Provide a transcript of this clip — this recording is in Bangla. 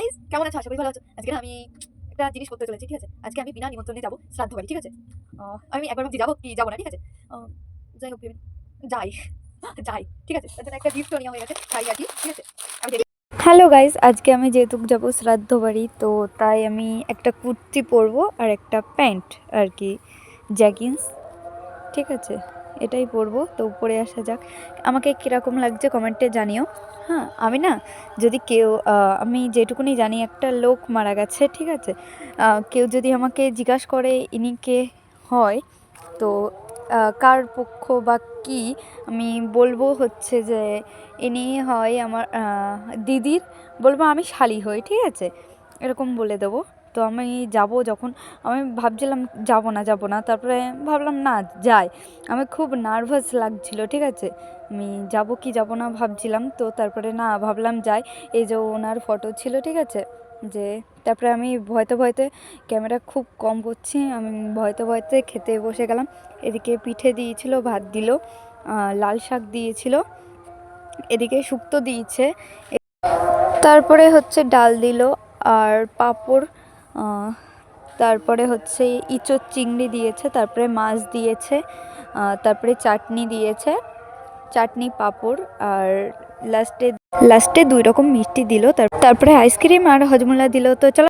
গাইস, কেমন আছো? আশা করি ভালো আছো। আজকে না আমি একটা জিনিস করতে চলেছি, ঠিক আছে? আজকে আমি বিনা নিমন্ত্রণে যাবো শ্রাদ্ধ বাড়ি, ঠিক আছে? আমি একবার ভাবছি যাবো কি যাবো না, ঠিক আছে? আহ, যাই হোক ভেবে যাই যাই, ঠিক আছে? তার জন্য একটা গিফটও নেওয়া হয়ে গেছে, শাড়ি আর কি, ঠিক আছে? আমি হ্যালো গাইস, আজকে আমি যেহেতু যাবো শ্রাদ্ধ বাড়ি, তো তাই আমি একটা কুর্তি পরবো আর একটা প্যান্ট আর কি, জ্যাগিন্স, ঠিক আছে? এটাই পরবো। তো পরে আসা যাক। আমাকে কীরকম লাগছে কমেন্টে জানিও। হ্যাঁ, আমি না, যদি কেউ আমি যেটুকুনি জানি একটা লোক মারা গেছে, ঠিক আছে? কেউ যদি আমাকে জিজ্ঞাসা করে ইনি কে হয়, তো কার পক্ষ বা কি, আমি বলবো হচ্ছে যে ইনি হয় আমার দিদির, বলবো আমি শালি হই, ঠিক আছে? এরকম বলে দেবো। তো আমি যাব যখন, আমি ভাবছিলাম যাব না, তারপরে ভাবলাম না যাই। আমি খুব নার্ভাস লাগছিল, ঠিক আছে? আমি যাব কি যাব না ভাবছিলাম, তো তারপরে না ভাবলাম যাই। এই যে ওনার ফটো ছিল, ঠিক আছে? যে তারপরে আমি ভয়তে ভয়তে, ক্যামেরা খুব কম করছি, আমি ভয়তে ভয়তে খেতে বসে গেলাম। এদিকে পিঠে দিয়েছিল, ভাত দিল, লাল শাক দিয়েছিল, এদিকে শুক্তো দিয়েছে, তারপরে হচ্ছে ডাল দিল আর পাঁপড়, তারপরে হচ্ছে ইঁচড় চিংড়ি দিয়েছে, তারপরে মাছ দিয়েছে, তারপরে চাটনি দিয়েছে, চাটনি পাঁপড়, আর লাস্টে লাস্টে 2 রকম মিষ্টি দিল, তারপরে আইসক্রিম আর হজমোলা দিল। তো চলো